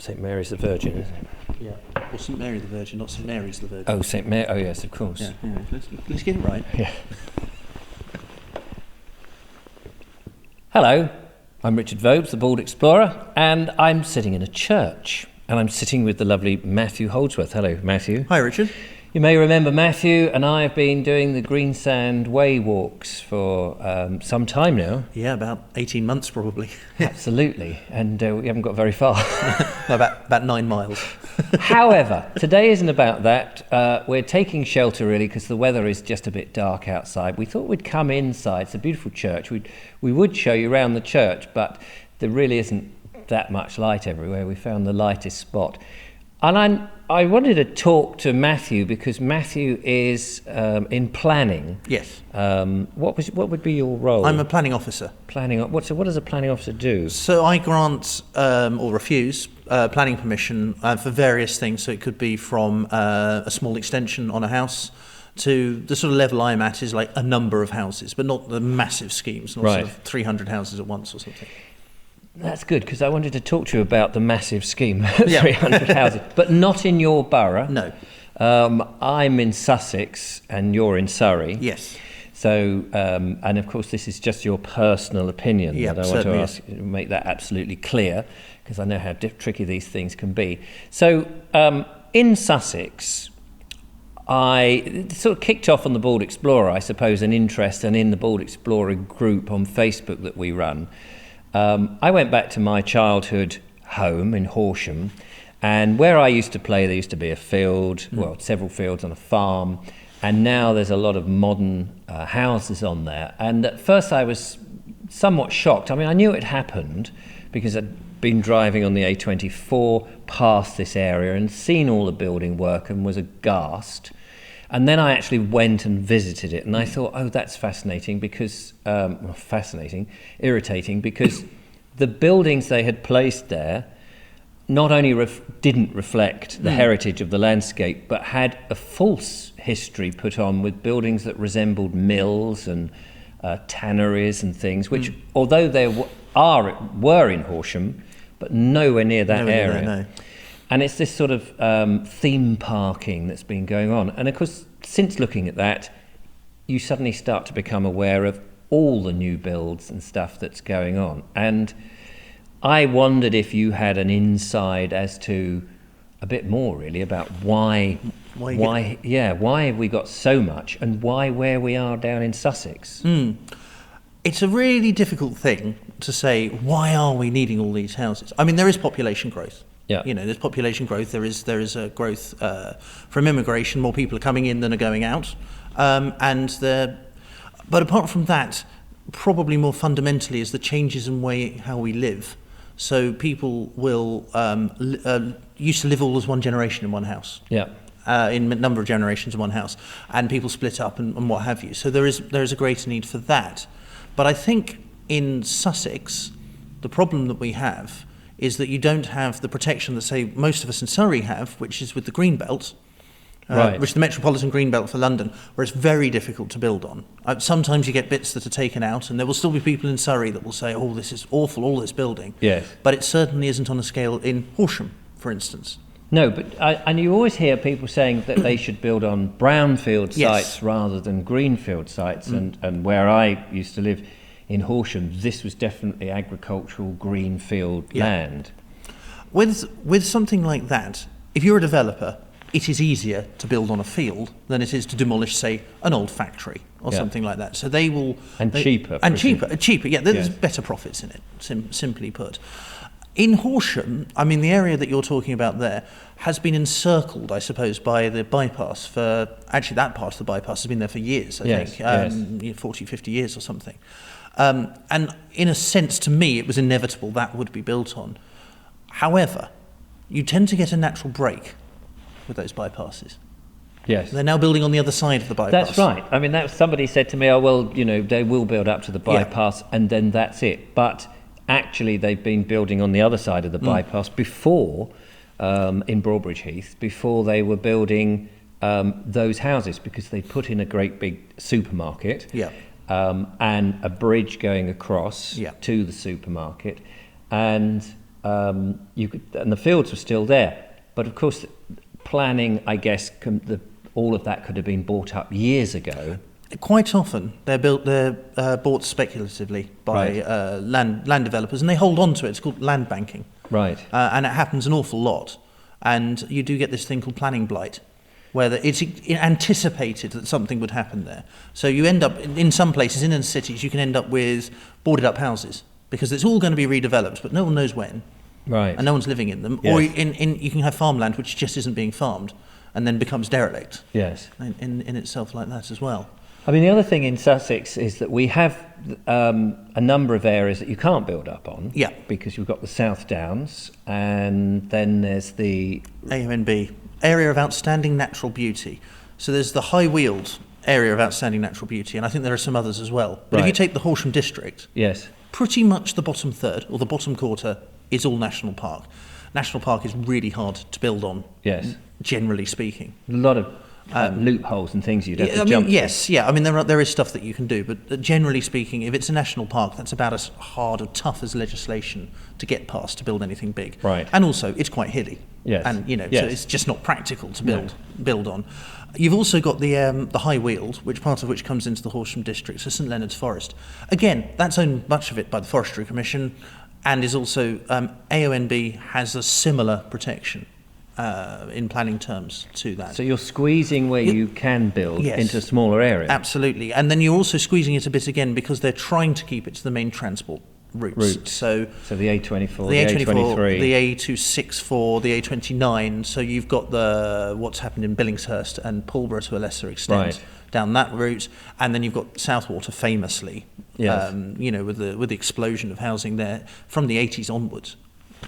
St Mary's the Virgin, isn't it? Yeah. Or St Mary the Virgin, not St Mary's the Virgin. Oh, St Mary. Oh, yes, of course. Yeah. Anyway, let's get it right. Yeah. Hello, I'm Richard Vobes, the Bald Explorer, and I'm sitting in a church. And I'm sitting with the lovely Matthew Holdsworth. Hello, Matthew. Hi, Richard. You may remember Matthew and I have been doing the Greensand Way walks for some time now. Yeah, about 18 months probably. Absolutely, and we haven't got very far. No, about 9 miles. However, today isn't about that. We're taking shelter really because the weather is just a bit dark outside. We thought we'd come inside. It's a beautiful church. We would show you around the church, but there really isn't that much light everywhere. We found the lightest spot. And I wanted to talk to Matthew because Matthew is in planning. Yes. What would be your role? I'm a planning officer. What does a planning officer do? So I grant or refuse planning permission for various things. So it could be from a small extension on a house to the sort of level I'm at is like a number of houses, but not the massive schemes, not Right. sort of 300 houses at once or something. That's good, because I wanted to talk to you about the massive scheme, Yeah. 300 houses, but not in your borough. No. I'm in Sussex and you're in Surrey. Yes. So, and of course, this is just your personal opinion. Yeah, but I want to certainly make that absolutely clear, because I know how tricky these things can be. So, in Sussex, it sort of kicked off on the Bald Explorer, I suppose, an interest, and in the Bald Explorer group on Facebook that we run. I went back to my childhood home in Horsham, and where I used to play, there used to be a field, well, several fields on a farm, and now there's a lot of modern houses on there. And at first I was somewhat shocked. I mean, I knew it happened because I'd been driving on the A24 past this area and seen all the building work and was aghast. And then I actually went and visited it, and I thought, oh, that's fascinating because, irritating, because the buildings they had placed there not only didn't reflect the heritage of the landscape, but had a false history put on with buildings that resembled mills and tanneries and things, which, although they were in Horsham, but nowhere near that area. No. And it's this sort of theme parking that's been going on. And of course, since looking at that, you suddenly start to become aware of all the new builds and stuff that's going on. And I wondered if you had an insight as to a bit more really about why have we got so much, and why where we are down in Sussex. It's a really difficult thing to say, why are we needing all these houses? I mean, there is population growth. Yeah. You know, there's population growth. There is a growth from immigration. More people are coming in than are going out. But apart from that, probably more fundamentally is the changes in how we live. So people will used to live all as one generation in one house. Yeah. In a number of generations in one house, and people split up and what have you. So there is a greater need for that. But I think in Sussex, the problem that we have is that you don't have the protection that, say, most of us in Surrey have, which is with the green belt, Right. which is the metropolitan green belt for London, where it's very difficult to build on. Sometimes you get bits that are taken out, and there will still be people in Surrey that will say, oh, this is awful, all this building. Yes. But it certainly isn't on a scale in Horsham, for instance. No, but and you always hear people saying that they should build on brownfield Yes. sites rather than greenfield sites, and where I used to live in Horsham, this was definitely agricultural greenfield land. With something like that, if you're a developer, it is easier to build on a field than it is to demolish, say, an old factory or something like that. So they will... Cheaper. Cheaper, yeah. There's Yes. better profits in it, simply put. In Horsham, I mean, the area that you're talking about there has been encircled, I suppose, by the bypass for... Actually, that part of the bypass has been there for years, I think. 40, 50 years or something. And in a sense, to me, it was inevitable that would be built on. However, you tend to get a natural break with those bypasses. Yes. They're now building on the other side of the bypass. That's right. I mean, somebody said to me, oh, well, you know, they will build up to the bypass and then that's it. But actually, they've been building on the other side of the bypass before, in Broadbridge Heath, before they were building those houses, because they put in a great big supermarket. Yeah. And a bridge going across to the supermarket. And you could, and the fields were still there. But of course, planning, I guess, all of that could have been bought up years ago. Quite often, they're bought speculatively by land developers, and they hold on to it. It's called land banking. Right. And it happens an awful lot. And you do get this thing called planning blight, where it's anticipated that something would happen there. So you end up, in some places, in cities, you can end up with boarded up houses, because it's all going to be redeveloped, but no one knows when. Right. And no one's living in them. Yes. Or you can have farmland which just isn't being farmed, and then becomes derelict. Yes. In itself like that as well. I mean, the other thing in Sussex is that we have a number of areas that you can't build up on. Yeah. Because you've got the South Downs, and then there's the AONB, Area of Outstanding Natural Beauty. So there's the High Weald Area of Outstanding Natural Beauty, and I think there are some others as well. But if you take the Horsham district, yes, pretty much the bottom third, or the bottom quarter, is all National Park. National Park is really hard to build on, yes, generally speaking. A lot of loopholes and things you'd have to jump. Yes, yeah. I mean, there is stuff that you can do, but generally speaking, if it's a national park, that's about as hard or tough as legislation to get past to build anything big. Right. And also, it's quite hilly. Yes. And so Yes. it's just not practical to build on. You've also got the High Weald, part of which comes into the Horsham district, so St Leonard's Forest. Again, that's owned much of it by the Forestry Commission, and is also AONB has a similar protection. In planning terms to that. So you're squeezing where you can build into smaller areas. Absolutely. And then you're also squeezing it a bit again because they're trying to keep it to the main transport routes. So the A24, the A23. The A264, the A29. So you've got what's happened in Billingshurst and Pulborough to a lesser extent down that route. And then you've got Southwater famously, yes. With the explosion of housing there from the 80s onwards.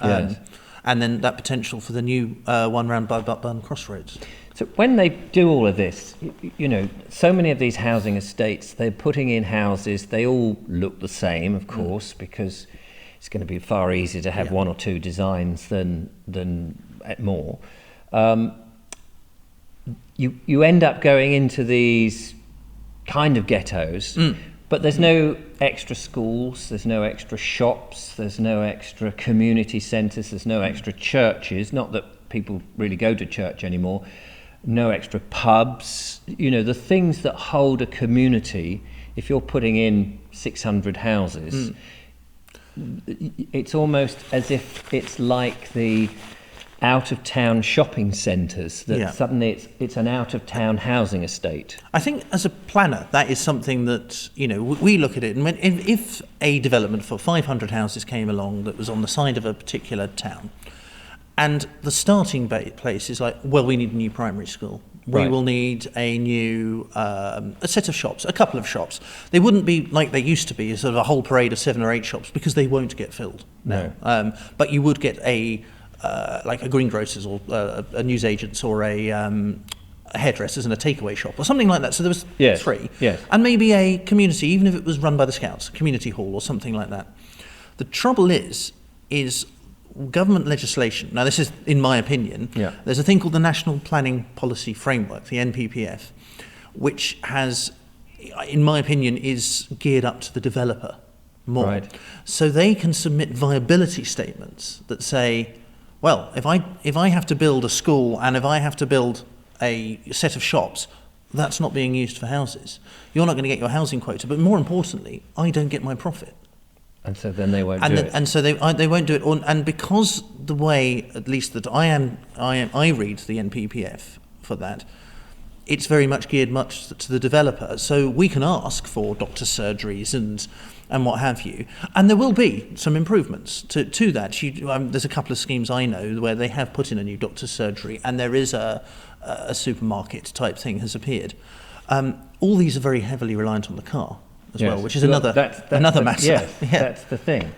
Yes. And then that potential for the new one round by Buckburn Crossroads. So when they do all of this, so many of these housing estates, they're putting in houses, they all look the same, of course, because it's going to be far easier to have one or two designs than more. You end up going into these kind of ghettos, but there's no extra schools, there's no extra shops, there's no extra community centres, there's no extra churches, not that people really go to church anymore, no extra pubs, the things that hold a community. If you're putting in 600 houses, it's almost as if it's like the out-of-town shopping centres, that suddenly it's an out-of-town housing estate. I think as a planner, that is something that, we look at it, and if a development for 500 houses came along that was on the side of a particular town, and the starting place is like, well, we need a new primary school. We will need a new a set of shops, a couple of shops. They wouldn't be like they used to be, sort of a whole parade of 7 or 8 shops, because they won't get filled. No. But you would get like a greengrocer's or a newsagent's or a hairdresser's and a takeaway shop or something like that. So there was 3. Yes. And maybe a community, even if it was run by the Scouts, a community hall or something like that. The trouble is government legislation. Now, this is, in my opinion, there's a thing called the National Planning Policy Framework, the NPPF, which has, in my opinion, is geared up to the developer more. Right. So they can submit viability statements that say, well, if I have to build a school and if I have to build a set of shops, that's not being used for houses. You're not going to get your housing quota, but more importantly, I don't get my profit. And so then they won't do it. And so they won't do it. And because the way, at least that I read the NPPF for that, it's very much geared to the developer. So we can ask for doctor's surgeries and what have you. And there will be some improvements to that. There's a couple of schemes I know where they have put in a new doctor's surgery, and there is a supermarket type thing has appeared. All these are very heavily reliant on the car as well, which is another matter. Yes, that's the thing.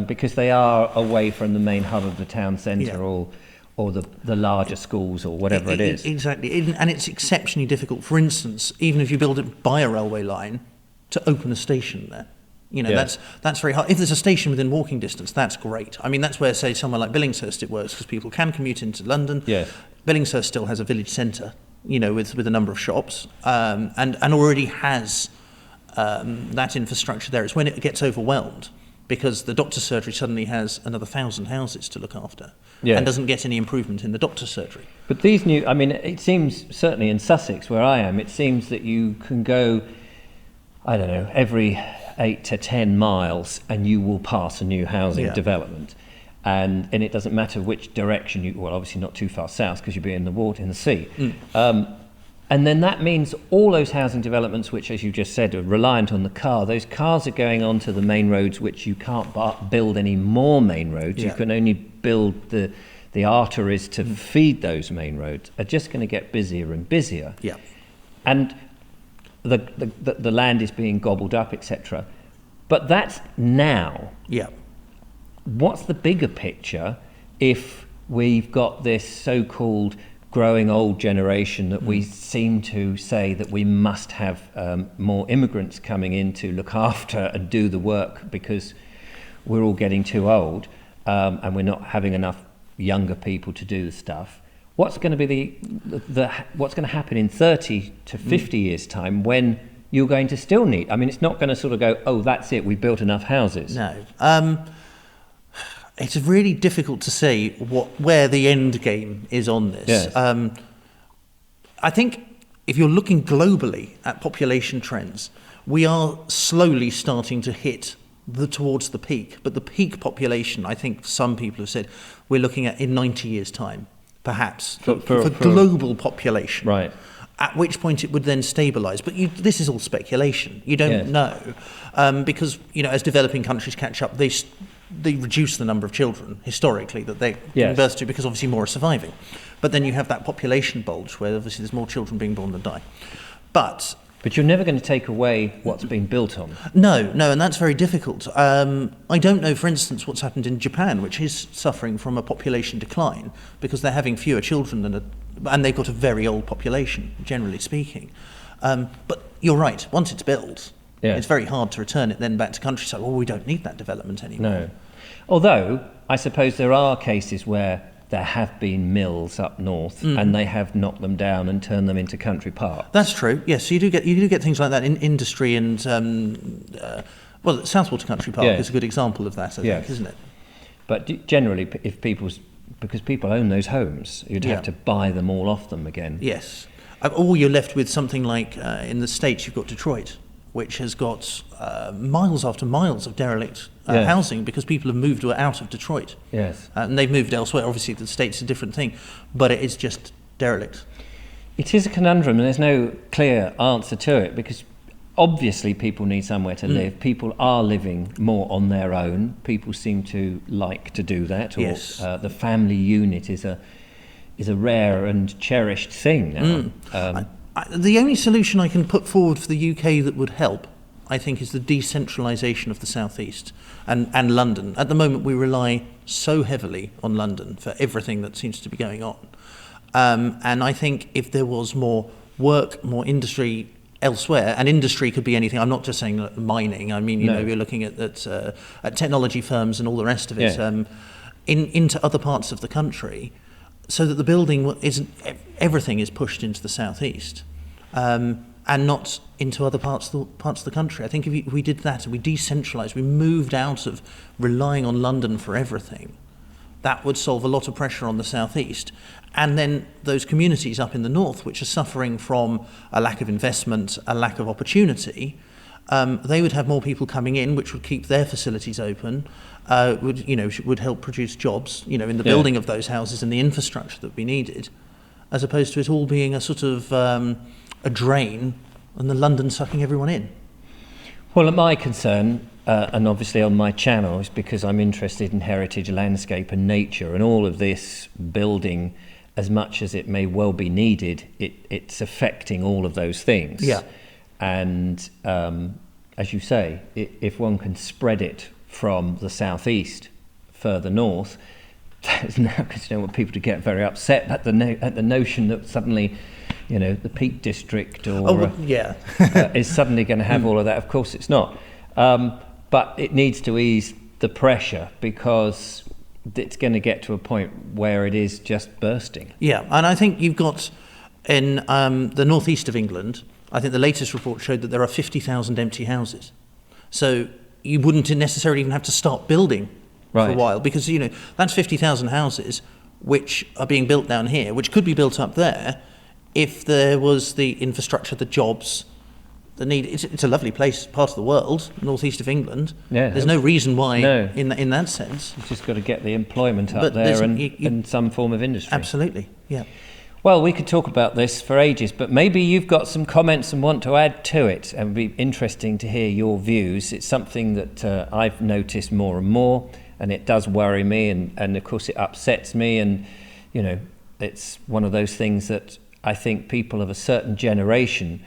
Because they are away from the main hub of the town centre or the larger schools or whatever it is. Exactly. And it's exceptionally difficult, for instance, even if you build it by a railway line, to open a station there. That's very hard. If there's a station within walking distance, that's great. I mean, that's where, say, somewhere like Billingshurst it works, because people can commute into London. Yes. Billingshurst still has a village centre, with a number of shops, and already has that infrastructure there. It's when it gets overwhelmed because the doctor's surgery suddenly has another 1,000 houses to look after Yeah. and doesn't get any improvement in the doctor's surgery. But these new, I mean, it seems, certainly in Sussex, where I am, it seems that you can go, I don't know, every 8 to 10 miles and you will pass a new housing Yeah. development. And it doesn't matter which direction you, well, obviously not too far south because you'll be in the water, in the sea. And then that means all those housing developments, which, as you just said, are reliant on the car, those cars are going onto the main roads, which you can't build any more main roads. Yeah. You can only build the arteries to feed those main roads, are just going to get busier and busier. Yeah. And the land is being gobbled up, etc. But that's now. Yeah. What's the bigger picture if we've got this so-called growing old generation that we seem to say that we must have more immigrants coming in to look after and do the work because we're all getting too old and we're not having enough younger people to do the stuff? What's going to be what's going to happen in 30 to 50 years' time when you're going to still need? I mean, it's not going to sort of go, oh, that's it, we built enough houses. No. It's really difficult to say where the end game is on this. Yes. I think if you're looking globally at population trends, we are slowly starting to hit towards the peak. But the peak population, I think some people have said, we're looking at in 90 years' time, perhaps, for global population. Right. At which point it would then stabilise. But this is all speculation. You don't know. Because, as developing countries catch up, they reduce the number of children, historically, that they give birth to, because obviously more are surviving. But then you have that population bulge, where obviously there's more children being born than die. But you're never going to take away what's been built on. No, and that's very difficult. I don't know, for instance, what's happened in Japan, which is suffering from a population decline, because they're having fewer children and they've got a very old population, generally speaking. But you're right, once it's built, it's very hard to return it then back to countryside. Well, we don't need that development anymore. No. Although, I suppose there are cases where there have been mills up north and they have knocked them down and turned them into country parks. That's true. Yes, you do get things like that in industry and Southwater Country Park is a good example of that, I think, isn't it? But generally, because people own those homes, you'd have to buy them all off them again. Yes. Or you're left with something like in the States, you've got Detroit, which has got miles after miles of derelict housing because people have moved out of Detroit. Yes. And they've moved elsewhere. Obviously, the State's a different thing, but it is just derelict. It is a conundrum, and there's no clear answer to it, because obviously people need somewhere to live. People are living more on their own. People seem to like to do that. Or, the family unit is a rare and cherished thing now. The only solution I can put forward for the UK that would help, I think, is the decentralisation of the South East and London. At the moment, we rely so heavily on London for everything that seems to be going on. And I think if there was more work, more industry elsewhere, and industry could be anything. I'm not just saying mining. I mean, you're looking at technology firms and all the rest of it, into other parts of the country, so that the building everything is pushed into the southeast, and not into other parts of the country. I think if we did that and we decentralised, we moved out of relying on London for everything, that would solve a lot of pressure on the southeast. And then those communities up in the north, which are suffering from a lack of investment, a lack of opportunity, they would have more people coming in, which would keep their facilities open, would help produce jobs, in the building of those houses and the infrastructure that we needed, as opposed to it all being a sort of a drain and the London sucking everyone in. Well, my concern, and obviously on my channel, is because I'm interested in heritage, landscape and nature, and all of this building, as much as it may well be needed, it's affecting all of those things. Yeah. And as you say, if one can spread it from the southeast further north, there's now, because you don't want people to get very upset at the notion that suddenly, the Peak District is suddenly going to have all of that. Of course, it's not. But it needs to ease the pressure, because it's going to get to a point where it is just bursting. Yeah, and I think you've got in the northeast of England, I think the latest report showed that there are 50,000 empty houses. So you wouldn't necessarily even have to start building for a Right. while, because that's 50,000 houses which are being built down here, which could be built up there if there was the infrastructure, the jobs, the need. It's a lovely place, part of the world, northeast of England. Yeah. There's no reason why No. in that sense. You've just got to get the employment up But there's- there and, you- and some form of industry. Absolutely, yeah. Well, we could talk about this for ages, but maybe you've got some comments and want to add to it, and it'd be interesting to hear your views. It's something that I've noticed more and more, and it does worry me, and of course it upsets me, and it's one of those things that I think people of a certain generation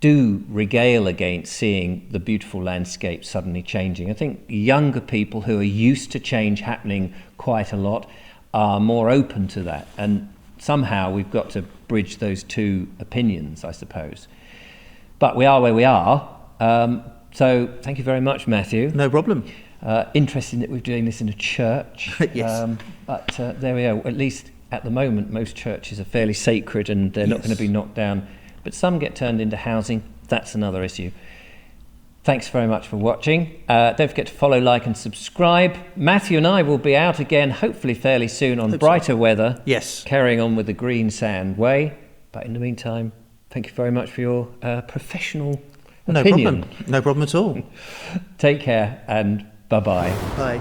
do regale against, seeing the beautiful landscape suddenly changing. I think younger people who are used to change happening quite a lot are more open to that, and somehow we've got to bridge those two opinions, I suppose. But we are where we are. So thank you very much, Matthew. No problem. Interesting that we're doing this in a church. Yes. But there we are. At least at the moment, most churches are fairly sacred and they're not Yes. going to be knocked down. But some get turned into housing. That's another issue. Thanks very much for watching. Don't forget to follow, like and subscribe. Matthew and I will be out again, hopefully fairly soon, on Hope so. brighter weather. Yes. Carrying on with the Green Sand Way. But in the meantime, thank you very much for your professional No opinion. problem. No problem at all. Take care and bye-bye. Bye.